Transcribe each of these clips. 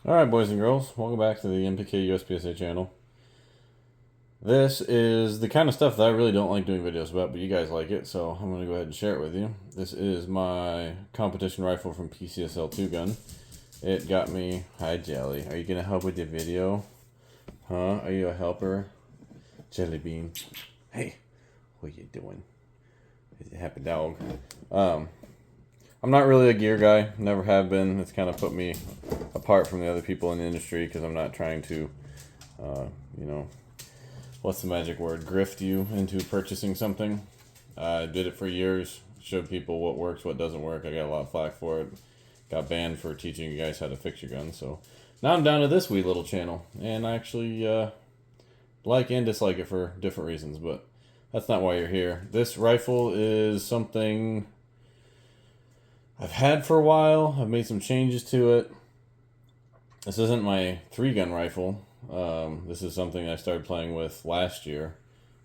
Alright, boys and girls, welcome back to the MPK USPSA channel. This is the kind of stuff that I really don't like doing videos about, but you guys like it, so I'm going to go ahead and share it with you. This is my competition rifle from PCSL 2 gun. It got me... Hi, Jelly. Are you going to help with the video? Huh? Are you a helper? Jelly Bean. Hey, what you doing? Happy dog. I'm not really a gear guy, never have been. It's kind of put me apart from the other people in the industry because I'm not trying to, you know, what's the magic word? Grift you into purchasing something. I did it for years, showed people what works, what doesn't work. I got a lot of flack for it. Got banned for teaching you guys how to fix your gun. So now I'm down to this wee little channel, and I actually like and dislike it for different reasons, but that's not why you're here. This rifle is something I've had for a while. I've made some changes to it. This isn't my 3-gun rifle. This is something I started playing with last year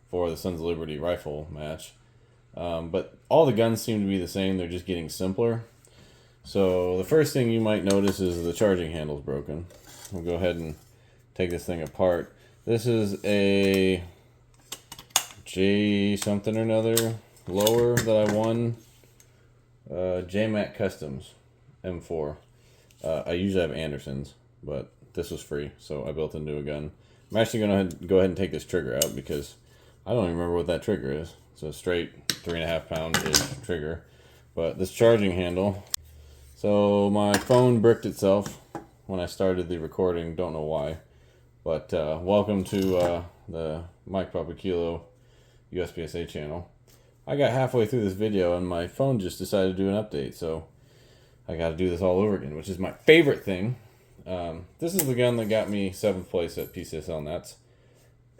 for the Sons of Liberty rifle match. But all the guns seem to be the same. They're just getting simpler. So the first thing you might notice is the charging handle's broken. We'll go ahead and take this thing apart. This is a J something or another lower that I won. JMac Customs M4. I usually have Andersons, but this was free, so I built into a gun. I'm actually going to go ahead and take this trigger out because I don't even remember what that trigger is. It's a straight 3.5 pound-ish trigger. But this charging handle, so my phone bricked itself when I started the recording, don't know why. But welcome to the Mike Papa Kilo USPSA channel. I got halfway through this video and my phone just decided to do an update, so I got to do this all over again, which is my favorite thing. This is the gun that got me 7th place at PCSL Nets.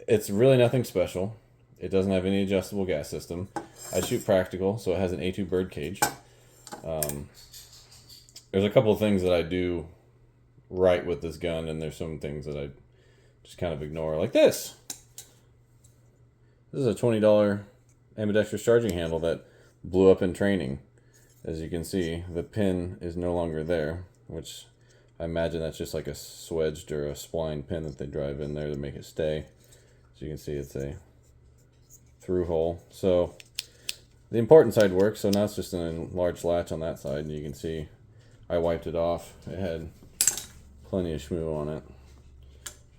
It's really nothing special. It doesn't have any adjustable gas system. I shoot practical, so it has an A2 bird cage. There's a couple of things that I do right with this gun, and there's some things that I just kind of ignore, like this. This is a $20 ambidextrous charging handle that blew up in training. As you can see, the pin is no longer there, which I imagine that's just like a swedged or a spline pin that they drive in there to make it stay. As you can see, it's a through hole. So the important side works, so now it's just an enlarged latch on that side, and you can see I wiped it off. It had plenty of schmoo on it,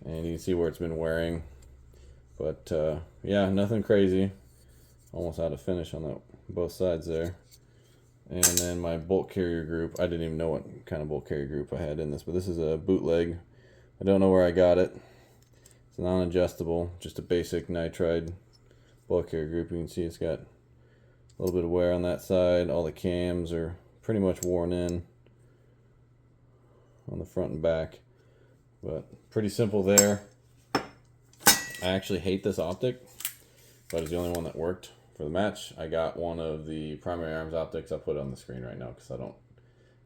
and you can see where it's been wearing. But yeah, nothing crazy. Almost out of finish on that both sides there. And then my bolt carrier group, I didn't even know what kind of bolt carrier group I had in this, but this is a bootleg. I don't know where I got it. It's non-adjustable, just a basic nitride bolt carrier group. You can see it's got a little bit of wear on that side. All the cams are pretty much worn in on the front and back, but pretty simple there. I actually hate this optic, but it's the only one that worked for the match. I got one of the primary arms optics. I'll put it on the screen right now because I don't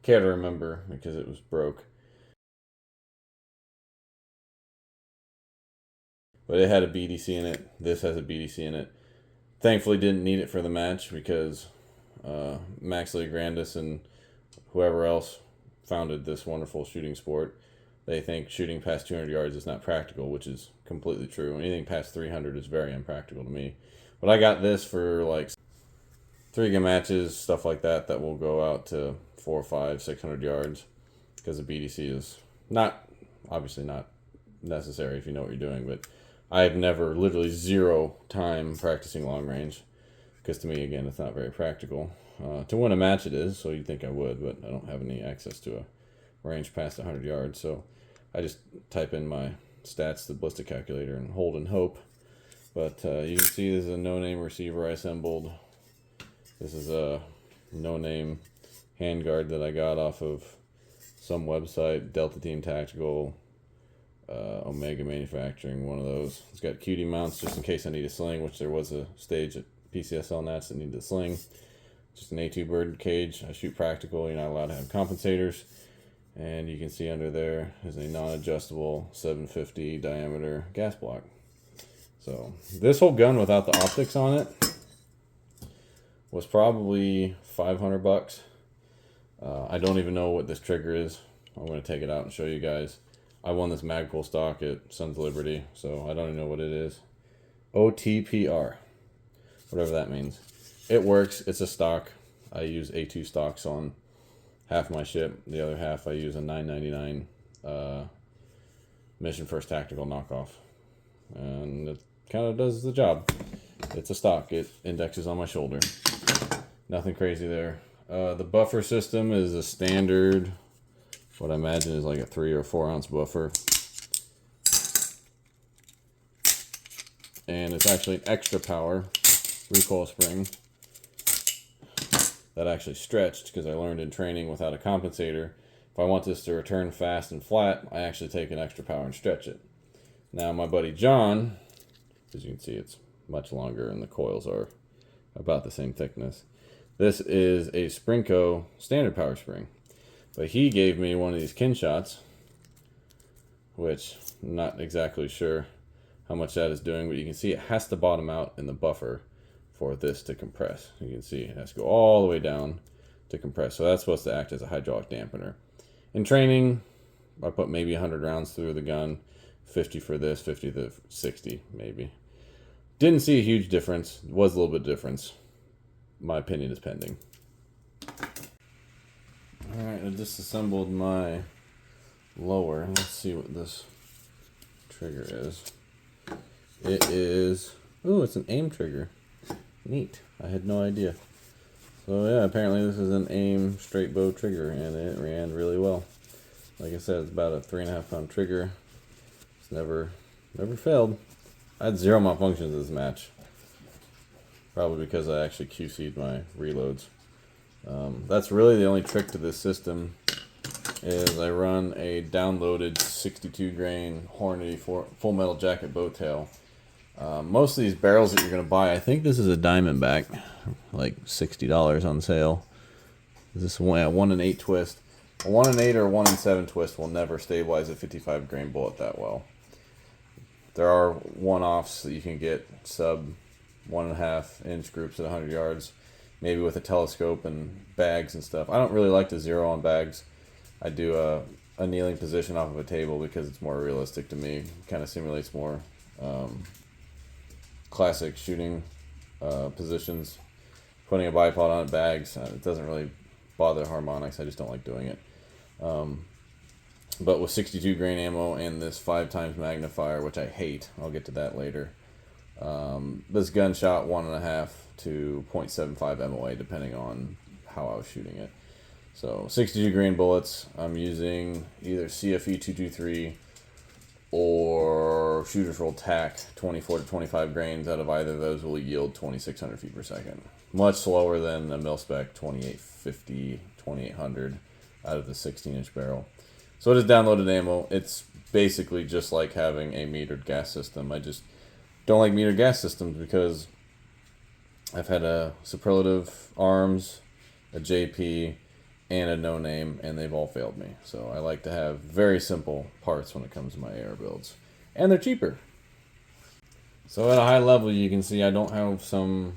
care to remember because it was broke. But it had a BDC in it. This has a BDC in it. Thankfully didn't need it for the match because Max Leograndis and whoever else founded this wonderful shooting sport, they think shooting past 200 yards is not practical, which is completely true. Anything past 300 is very impractical to me. But I got this for like 3-gun matches, stuff like that, that will go out to 400, 500, 600 yards because the BDC is not, obviously not necessary if you know what you're doing, but I've never, literally 0 time practicing long range because to me, again, it's not very practical. To win a match it is, so you'd think I would, but I don't have any access to a range past 100 yards, so I just type in my stats, the ballistic calculator, and hold and hope. But you can see this is a no-name receiver I assembled. This is a no-name handguard that I got off of some website, Delta Team Tactical, Omega Manufacturing, one of those. It's got QD mounts just in case I need a sling, which there was a stage at PCSL Nats that needed a sling. Just an A2 bird cage. I shoot practical. You're not allowed to have compensators. And you can see under there is a non-adjustable 750 diameter gas block. So this whole gun without the optics on it was probably $500. I don't even know what this trigger is I'm going to take it out and show you guys. I won this Magpul stock at Sons of Liberty, so I don't even know what it is. OTPR, whatever that means. It works. It's a stock. I use A2 stocks on half my ship. The other half I use a $9.99 Mission First Tactical knockoff. And it kind of does the job. It's a stock. It indexes on my shoulder. Nothing crazy there. The buffer system is a standard, what I imagine is like a 3 or 4 ounce buffer. And it's actually an extra power recoil spring that actually stretched, because I learned in training without a compensator, if I want this to return fast and flat, I actually take an extra power and stretch it. Now my buddy John, as you can see, it's much longer and the coils are about the same thickness. This is a Sprinco standard power spring, but he gave me one of these Kinshots, which I'm not exactly sure how much that is doing, but you can see it has to bottom out in the buffer for this to compress. You can see it has to go all the way down to compress. So that's supposed to act as a hydraulic dampener. In training, I put maybe 100 rounds through the gun, 50 for this, 50 to 60 maybe. Didn't see a huge difference. It was a little bit of difference. My opinion is pending. Alright, I disassembled my lower. Let's see what this trigger is. It is, ooh, it's an AIM trigger. Neat. I had no idea. So yeah, apparently this is an AIM straight bow trigger, and it ran really well. Like I said, it's about a 3.5 pound trigger. It's never failed. I had 0 malfunctions this match. Probably because I actually QC'd my reloads. That's really the only trick to this system, is I run a downloaded 62 grain Hornady full metal jacket bow tail. Most of these barrels that you're going to buy, I think this is a Diamondback, like $60 on sale. This is a 1 in 8 twist. A 1 in 8 or 1 in 7 twist will never stabilize a 55 grain bullet that well. There are one-offs that you can get sub 1.5 inch groups at 100 yards, maybe with a telescope and bags and stuff. I don't really like to zero on bags. I do a kneeling position off of a table because it's more realistic to me. Kind of simulates more classic shooting positions. Putting a bipod on it, bags, it doesn't really bother harmonics. I just don't like doing it. But with 62 grain ammo and this 5 times magnifier, which I hate, I'll get to that later. This gun shot 1.5 to 0.75 MOA depending on how I was shooting it. So 62 grain bullets. I'm using either CFE 223 or Shooter's Roll TAC 24 to 25 grains. Out of either of those will yield 2,600 feet per second. Much slower than a mil-spec 2850, 2800 out of the 16-inch barrel. So it is downloaded ammo. It's basically just like having a metered gas system. I just don't like metered gas systems because I've had a Superlative Arms, a JP, and a No Name, and they've all failed me. So I like to have very simple parts when it comes to my AR builds. And they're cheaper. So at a high level, you can see I don't have some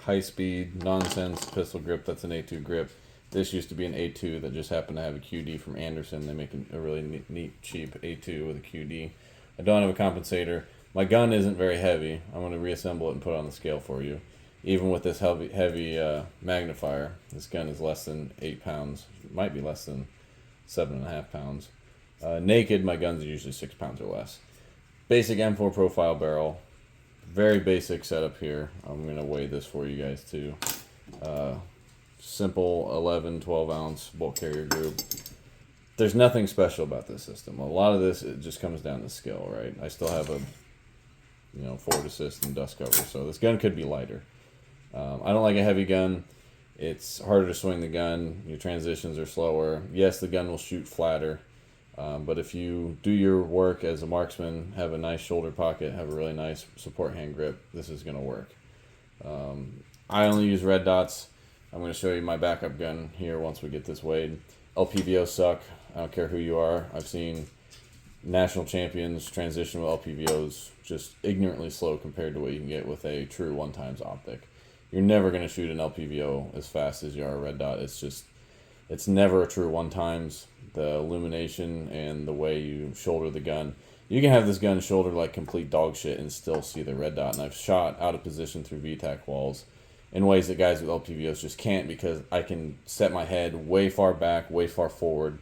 high-speed nonsense pistol grip that's an A2 grip. This used to be an A2 that just happened to have a QD from Anderson. They make a really neat, cheap A2 with a QD. I don't have a compensator. My gun isn't very heavy. I'm going to reassemble it and put it on the scale for you. Even with this heavy magnifier, this gun is less than 8 pounds. It might be less than 7.5 pounds. Naked, my guns are usually 6 pounds or less. Basic M4 profile barrel. Very basic setup here. I'm going to weigh this for you guys too. Simple 11, 12 ounce bolt carrier group. There's nothing special about this system. A lot of this, it just comes down to skill, right? I still have a forward assist and dust cover, so this gun could be lighter. I don't like a heavy gun. It's harder to swing the gun. Your transitions are slower. Yes, the gun will shoot flatter, but if you do your work as a marksman, have a nice shoulder pocket, have a really nice support hand grip, this is going to work. I only use red dots. I'm going to show you my backup gun here once we get this weighed. LPVOs suck. I don't care who you are. I've seen national champions transition with LPVOs just ignorantly slow compared to what you can get with a true 1x optic. You're never going to shoot an LPVO as fast as you are a red dot. It's just It's never a true one times. The illumination and the way you shoulder the gun. You can have this gun shouldered like complete dog shit and still see the red dot. And I've shot out of position through VTAC walls in ways that guys with LPVOs just can't, because I can set my head way far back, way far forward.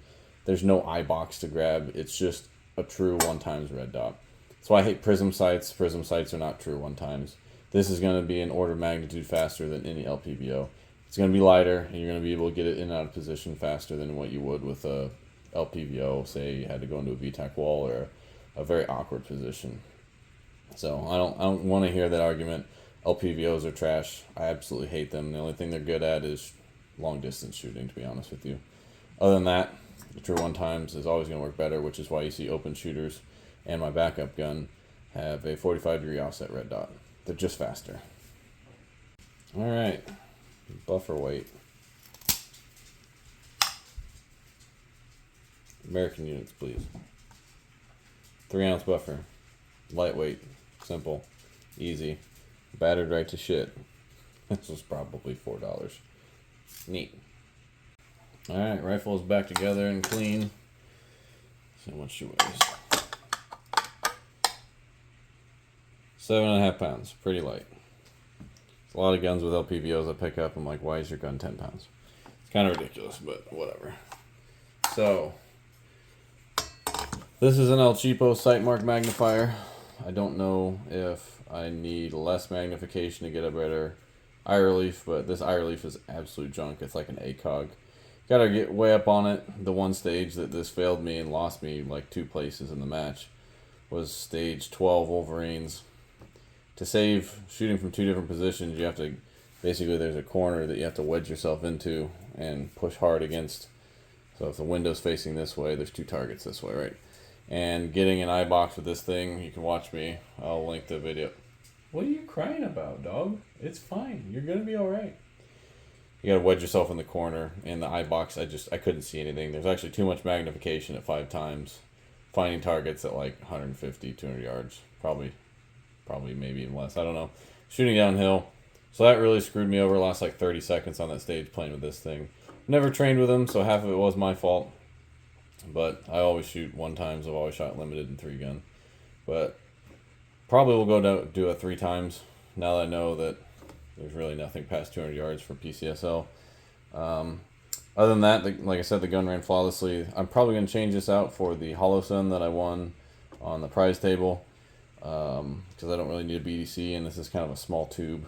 There's no eye box to grab. It's just a true one times red dot. That's why I hate prism sights. Prism sights are not true one times. This is going to be an order of magnitude faster than any LPVO. It's going to be lighter, and you're going to be able to get it in and out of position faster than what you would with a LPVO. Say you had to go into a VTAC wall or a very awkward position. So I don't want to hear that argument. LPVOs are trash. I absolutely hate them. The only thing they're good at is long distance shooting, to be honest with you. Other than that, the true one times is always going to work better, which is why you see open shooters and my backup gun have a 45-degree offset red dot. They're just faster. All right, buffer weight. American units, please. 3-ounce buffer. Lightweight. Simple. Easy. Battered right to shit. This was probably $4. Neat. Alright, rifle is back together and clean. See how much she weighs. 7.5 pounds. Pretty light. There's a lot of guns with LPVOs I pick up. I'm like, why is your gun 10 pounds? It's kind of ridiculous, but whatever. So, this is an El Cheapo sight mark magnifier. I don't know if I need less magnification to get a better eye relief, but this eye relief is absolute junk. It's like an ACOG. Gotta get way up on it. The one stage that this failed me and lost me like 2 places in the match was stage 12 Wolverines. To save shooting from 2 different positions, you have to, basically there's a corner that you have to wedge yourself into and push hard against. So if the window's facing this way, there's 2 targets this way, right? And getting an eye box with this thing, you can watch me. I'll link the video. What are you crying about, dog? It's fine. You're gonna be all right. You gotta wedge yourself in the corner, and the eye box, I couldn't see anything. There's actually too much magnification at 5 times. Finding targets at like 150, 200 yards. Probably maybe even less. I don't know. Shooting downhill. So that really screwed me over. Lost like 30 seconds on that stage playing with this thing. Never trained with them, so half of it was my fault. But I always shoot 1 times. I've always shot limited and 3 gun. But probably will go do it 3 times now that I know that there's really nothing past 200 yards for PCSL. Other than that, like I said, the gun ran flawlessly. I'm probably going to change this out for the Hollow Sun that I won on the prize table, because I don't really need a BDC, and this is kind of a small tube.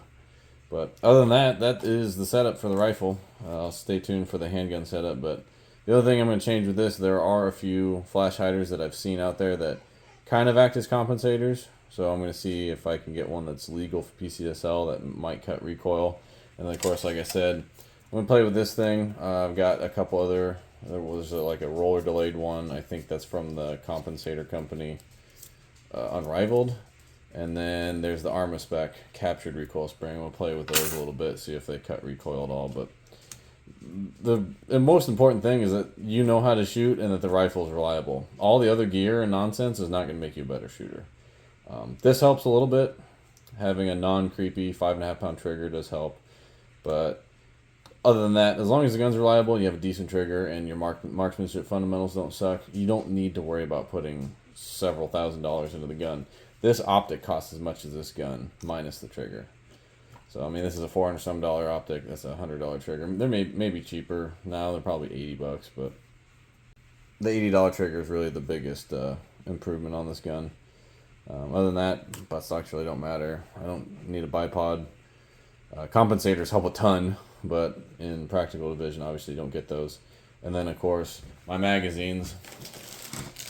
But other than that, that is the setup for the rifle. I'll stay tuned for the handgun setup. But the other thing I'm going to change with this, there are a few flash hiders that I've seen out there that kind of act as compensators. So I'm going to see if I can get one that's legal for PCSL that might cut recoil. And then, of course, like I said, I'm going to play with this thing. I've got a couple other, there was like a roller delayed one. I think that's from the compensator company, Unrivaled. And then there's the Armaspec captured recoil spring. We'll play with those a little bit, see if they cut recoil at all. But the most important thing is that you know how to shoot and that the rifle is reliable. All the other gear and nonsense is not going to make you a better shooter. This helps a little bit. Having a non-creepy 5.5 pound trigger does help. But other than that, as long as the gun's reliable and you have a decent trigger and your marksmanship fundamentals don't suck, you don't need to worry about putting several $1,000s into the gun. This optic costs as much as this gun, minus the trigger. So, I mean, this is a $400 some optic. That's a $100 trigger. They may be cheaper now. They're probably $80, but the $80 trigger is really the biggest improvement on this gun. Other than that, buttstocks really don't matter. I don't need a bipod. Compensators help a ton, but in practical division, obviously you don't get those. And then, of course, my magazines.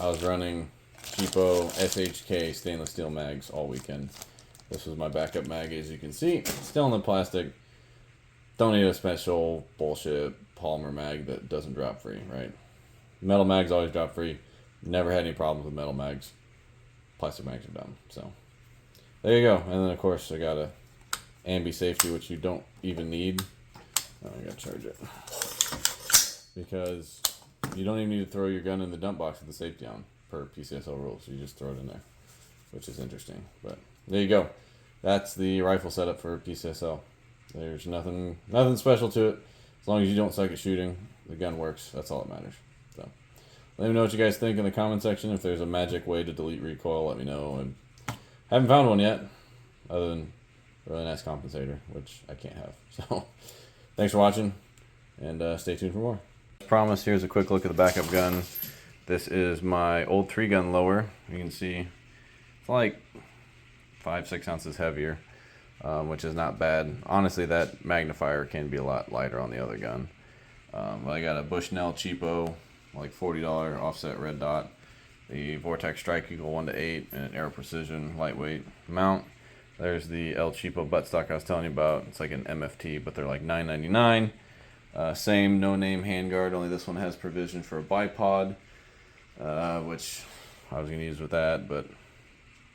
I was running cheapo SHK stainless steel mags all weekend. This was my backup mag, as you can see. Still in the plastic. Don't need a special bullshit polymer mag that doesn't drop free, right? Metal mags always drop free. Never had any problems with metal mags. Plastic mags are dumb. So there you go. And then, of course, I got a ambi safety, which you don't even need. Oh, I gotta charge it. Because you don't even need to throw your gun in the dump box with the safety on, per PCSL rules. You just throw it in there, which is interesting. But there you go. That's the rifle setup for PCSL. There's nothing special to it. as long as you don't suck at shooting, the gun works. That's all that matters. So let me know what you guys think in the comment section. If there's a magic way to delete recoil, let me know. And haven't found one yet, other than a really nice compensator, which I can't have. So thanks for watching, and stay tuned for more. As promised, here's a quick look at the backup gun. This is my old 3-gun lower. You can see it's like 5-6 ounces heavier, which is not bad. Honestly, that magnifier can be a lot lighter on the other gun. I got a Bushnell cheapo, like $40 offset red dot, the Vortex Strike Eagle 1:8, and an Aero Precision lightweight mount. There's the El Cheapo buttstock I was telling you about. It's like an MFT, but they're like $9.99. Same no-name handguard, only this one has provision for a bipod, which I was going to use with that, but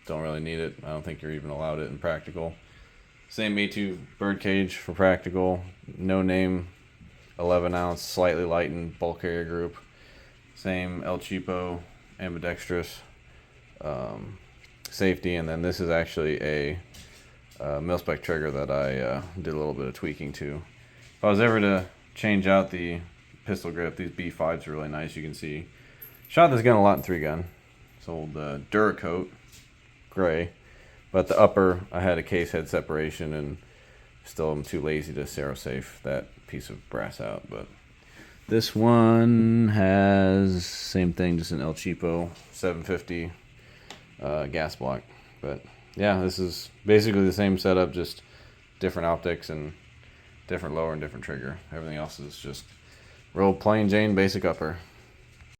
don't really need it. I don't think you're even allowed it in practical. Same A2 birdcage for practical. No-name 11-ounce, slightly lightened bulk carrier group. Same El Cheapo ambidextrous safety, and then this is actually a mil-spec trigger that I did a little bit of tweaking to. If I was ever to change out the pistol grip, these B5s are really nice. You can see, shot this gun a lot in 3-gun. It's old Duracoat, gray, but the upper, I had a case head separation, and still I'm too lazy to Serasafe that piece of brass out. But this one has same thing, just an El Cheapo 750 gas block. But yeah, this is basically the same setup, just different optics and different lower and different trigger. Everything else is just real plain Jane basic upper.